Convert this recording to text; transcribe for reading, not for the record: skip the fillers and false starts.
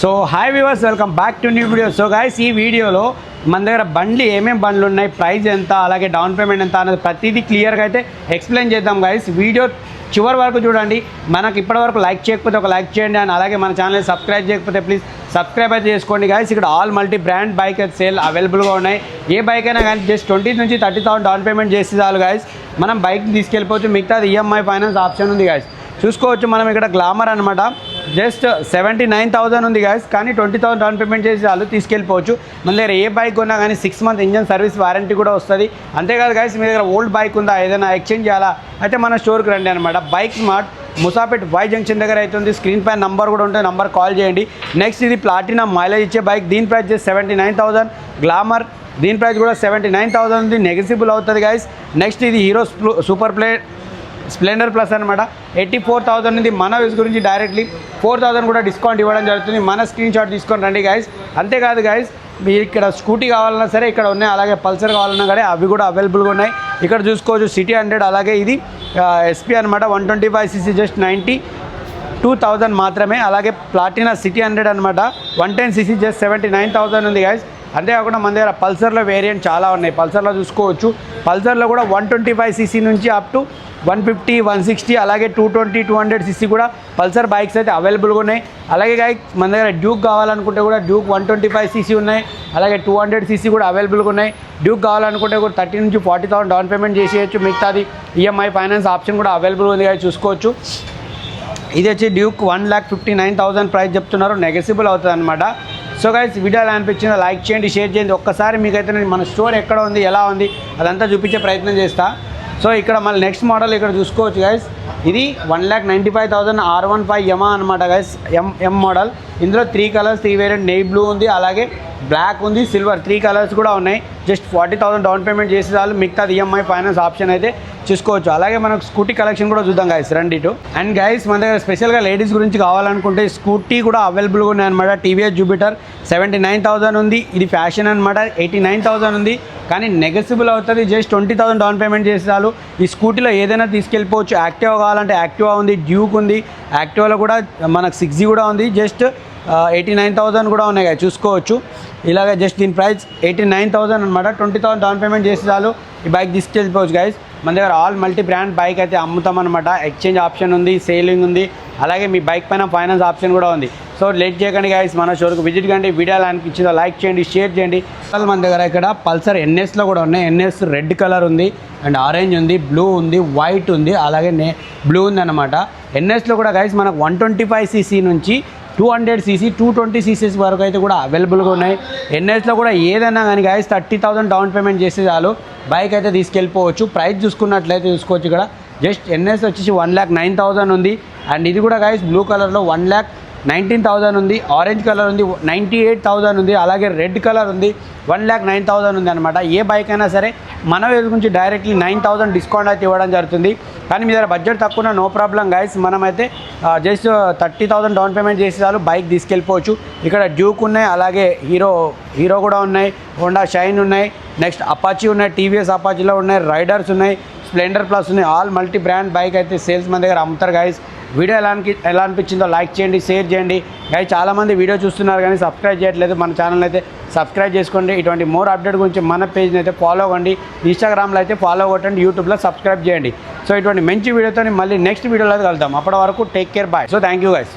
So hi viewers, welcome back to new video. So guys, ఈ వీడియోలో మన దగ్గర బండ్లు ఏమేమి బండ్లు ఉన్నాయి, ప్రైస్ ఎంత, అలాగే డౌన్ పేమెంట్ ఎంత అనేది ప్రతిదీ క్లియర్గా అయితే ఎక్స్ప్లెయిన్ చేద్దాం గైస్. వీడియో చివరి వరకు చూడండి. మనకు ఇప్పటివరకు లైక్ చేయకపోతే ఒక లైక్ చేయండి, అండ్ అలాగే మన ఛానల్ సబ్స్క్రైబ్ చేయకపోతే ప్లీజ్ సబ్స్క్రైబ్ అయితే చేసుకోండి గైస్. ఇక్కడ ఆల్ మల్టీ బ్రాండ్ బైక్ అయితే సేల్ అవైలబుల్గా ఉన్నాయి. ఏ బైక్ అయినా కానీ జస్ట్ 20 నుంచి 30,000 డౌన్ పేమెంట్ చేసి చాలు గైస్. మనం బైక్ తీసుకెళ్ళిపోవచ్చు, మిగతాది ఈఎంఐ ఫైనాన్స్ ఆప్షన్ ఉంది గైస్. చూసుకోవచ్చు, మనం ఇక్కడ గ్లామర్ అనమాట జస్ట్ 79,000 ఉంది గైస్, కానీ 20,000 డౌన్ పేమెంట్ చేసి చాలు తీసుకెళ్ళిపోవచ్చు. మన దగ్గర ఏ బైక్ ఉన్నా కానీ 6 మంత్ ఇంజన్ సర్వీస్ వారంటీ కూడా వస్తుంది. అంతేకాదు గైస్, మీ దగ్గర ఓల్డ్ బైక్ ఉందా, ఏదైనా ఎక్స్చేంజ్ చేయాలా అయితే మన స్టోర్కి రండి అనమాట. Bike smart Moosapet Y junction దగ్గర అవుతుంది. స్క్రీన్ పైన నంబర్ కూడా ఉంటుంది, నంబర్ కాల్ చేయండి. నెక్స్ట్ ఇది ప్లాటినా మైలేజ్ ఇచ్చే బైక్, దీని ప్రైస్ చేసి 79,000. గ్లామర్ దీని ప్రైస్ కూడా 79,000 ఉంది, నెగోషియబుల్ అవుతుంది గైస్. నెక్స్ట్ ఇది హీరో సూపర్ స్ప్లెండర్ ప్లస్ అనమాట 84,000 ఉంది. మన యూస్ గురించి డైరెక్ట్లీ 4,000 కూడా డిస్కౌంట్ ఇవ్వడం జరుగుతుంది. మన స్క్రీన్ షాట్ తీసుకొని రండి గైస్. అంతేకాదు గైస్, మీరు ఇక్కడ స్కూటీ కావాలన్నా సరే ఇక్కడ ఉన్నాయి, అలాగే పల్సర్ కావాలన్నా కానీ అవి కూడా అవైలబుల్గా ఉన్నాయి. ఇక్కడ చూసుకోవచ్చు సిటీ 100, అలాగే ఇది ఎస్పీ అనమాట 125cc జస్ట్ 92,000 మాత్రమే. అలాగే ప్లాటినా సిటీ 100 అనమాట 110cc జస్ట్ 79,000 ఉంది గైస్. అంతేకాకుండా మన దగ్గర పల్సర్లో వేరియంట్ చాలా ఉన్నాయి. పల్సర్లో చూసుకోవచ్చు, పల్సర్లో కూడా 125cc నుంచి అప్ టు 150, 160, అలాగే 220, 200cc కూడా పల్సర్ బైక్స్ అయితే అవైలబుల్గా ఉన్నాయి. అలాగే గైస్, మన దగ్గర డ్యూక్ కావాలనుకుంటే కూడా డ్యూక్ 125cc ఉన్నాయి, అలాగే 200cc కూడా అవైలబుల్గా ఉన్నాయి. డ్యూక్ కావాలనుకుంటే కూడా 30 నుంచి 40,000 డౌన్ పేమెంట్ చేసేయచ్చు, మిగతాది ఈఎంఐ ఫైనాన్స్ ఆప్షన్ కూడా అవైలబుల్గా ఉంది గైస్. చూసుకోవచ్చు, ఇది వచ్చి డ్యూక్ 1,59,000 ప్రైస్ చెప్తున్నారు, నెగోషియబుల్ అవుతుంది అనమాట. సో గైస్, వీడియో ఎలా అనిపించిందో లైక్ చేయండి, షేర్ చేయండి. ఒక్కసారి మీకైతే నేను మన స్టోర్ ఎక్కడ ఉంది, ఎలా ఉంది అదంతా చూపించే ప్రయత్నం చేస్తా. సో ఇక్కడ మళ్ళీ నెక్స్ట్ మోడల్ ఇక్కడ చూసుకోవచ్చు గైస్, ఇది 1,95,000 R15 యమా అనమాట గైస్, ఎం మోడల్. ఇందులో 3 కలర్స్, 3 వేరియంట్, నెయ్యి బ్లూ ఉంది, అలాగే బ్లాక్ ఉంది, సిల్వర్, 3 కలర్స్ కూడా ఉన్నాయి. జస్ట్ 40,000 డౌన్ పేమెంట్ చేసే చాలు, మిగతాది ఈఎంఐ ఫైనాన్స్ ఆప్షన్ అయితే చూసుకోవచ్చు. అలాగే మనకు స్కూటీ కలెక్షన్ కూడా చూద్దాం గైస్, రండి ఇటు. అండ్ గైస్, మన దగ్గర స్పెషల్గా లేడీస్ గురించి కావాలనుకుంటే స్కూటీ కూడా అవైలబుల్గా ఉన్నాయి అనమాట. టీవీఎస్ జూపిటర్ 79,000 ఉంది. ఇది ఫ్యాషన్ అనమాట 89,000 ఉంది, కానీ నెగోషియబుల్ అవుతుంది. జస్ట్ 20,000 డౌన్ పేమెంట్ చేసే చాలు. ఈ స్కూటీలో ఏదైనా తీసుకెళ్ళిపోవచ్చు. యాక్టివా కావాలంటే యాక్టివా ఉంది, డ్యూక్ ఉంది, యాక్టివాలో కూడా మనకు 6G కూడా ఉంది. జస్ట్ 89,000 కూడా ఉన్నాయి కదా, చూసుకోవచ్చు. ఇలాగ జస్ట్ దీని ప్రైస్ 89,000 అనమాట. 20,000 డౌన్ పేమెంట్ చేసి చాలు ఈ బైక్ తీసుకెళ్ళిపోవచ్చు గైస్. మన దగ్గర ఆల్ మల్టీ బ్రాండ్ బైక్ అయితే అమ్ముతాం అనమాట. ఎక్స్చేంజ్ ఆప్షన్ ఉంది, సేలింగ్ ఉంది, అలాగే మీ బైక్ పైన ఫైనాన్స్ ఆప్షన్ కూడా ఉంది. సో లేట్ చేయకండి గైస్, మన షోర్కి విజిట్ కండి. వీడియో ఎలా అనిపించిందో లైక్ చేయండి, షేర్ చేయండి. మన దగ్గర ఇక్కడ పల్సర్ ఎన్ఎస్లో కూడా ఉన్నాయి. ఎన్ఎస్ రెడ్ కలర్ ఉంది, అండ్ ఆరెంజ్ ఉంది, బ్లూ ఉంది, వైట్ ఉంది, అలాగే బ్లూ ఉంది అనమాట. ఎన్ఎస్లో కూడా గైస్ మనకు 125cc నుంచి 200cc, 220cc వరకు అయితే కూడా అవైలబుల్గా ఉన్నాయి. ఎన్ఎస్లో కూడా ఏదైనా కానీ గైస్ 30,000 డౌన్ పేమెంట్ చేస్తే చాలు బైక్ అయితే తీసుకెళ్ళిపోవచ్చు. ప్రైస్ చూసుకున్నట్లయితే చూసుకోవచ్చు, ఇక్కడ జస్ట్ ఎన్ఎస్ వచ్చేసి 1,09,000 ఉంది. అండ్ ఇది కూడా గైస్ బ్లూ కలర్లో 1,19,000 ఉంది. ఆరెంజ్ కలర్ ఉంది 98,000 ఉంది, అలాగే రెడ్ కలర్ ఉంది 1,09,000 ఉంది అనమాట. ఏ బైక్ అయినా సరే మన వేస్ గురించి డైరెక్ట్లీ 9,000 డిస్కౌంట్ అయితే ఇవ్వడం జరుగుతుంది. కానీ మీ దగ్గర బడ్జెట్ తక్కువ నో ప్రాబ్లం గైస్, మనమైతే జస్ట్ 30,000 డౌన్ పేమెంట్ చేసి చాలు బైక్ తీసుకెళ్ళిపోవచ్చు. ఇక్కడ డ్యూక్ ఉన్నాయి, అలాగే హీరో కూడా ఉన్నాయి, హోండా షైన్ ఉన్నాయి, నెక్స్ట్ అపాచీ ఉన్నాయి, టీవీఎస్ అపాచీలో ఉన్నాయి, రైడర్స్ ఉన్నాయి, స్ప్లెండర్ ప్లస్ ఉన్నాయి. ఆల్ మల్టీ బ్రాండ్ బైక్ అయితే సేల్స్ మన దగ్గర అమ్ముతారు గైస్. వీడియో ఎలా అనిపించిందో లైక్ చేయండి, షేర్ చేయండి గైస్. చాలామంది వీడియో చూస్తున్నారు కానీ సబ్స్క్రైబ్ చేయట్లేదు. మన ఛానల్ అయితే సబ్స్క్రైబ్ చేసుకోండి. ఇటువంటి మోర్ అప్డేట్ గురించి మన పేజ్ని అయితే ఫాలో అవ్వండి. ఇన్స్టాగ్రామ్లో అయితే ఫాలో కొట్టండి, యూట్యూబ్లో సబ్స్క్రైబ్ చేయండి. సో ఇటువంటి మంచి వీడియోతో మళ్ళీ నెక్స్ట్ వీడియోలో అయితే కలుద్దాం. అప్పటి వరకు take care, bye. So thank you guys.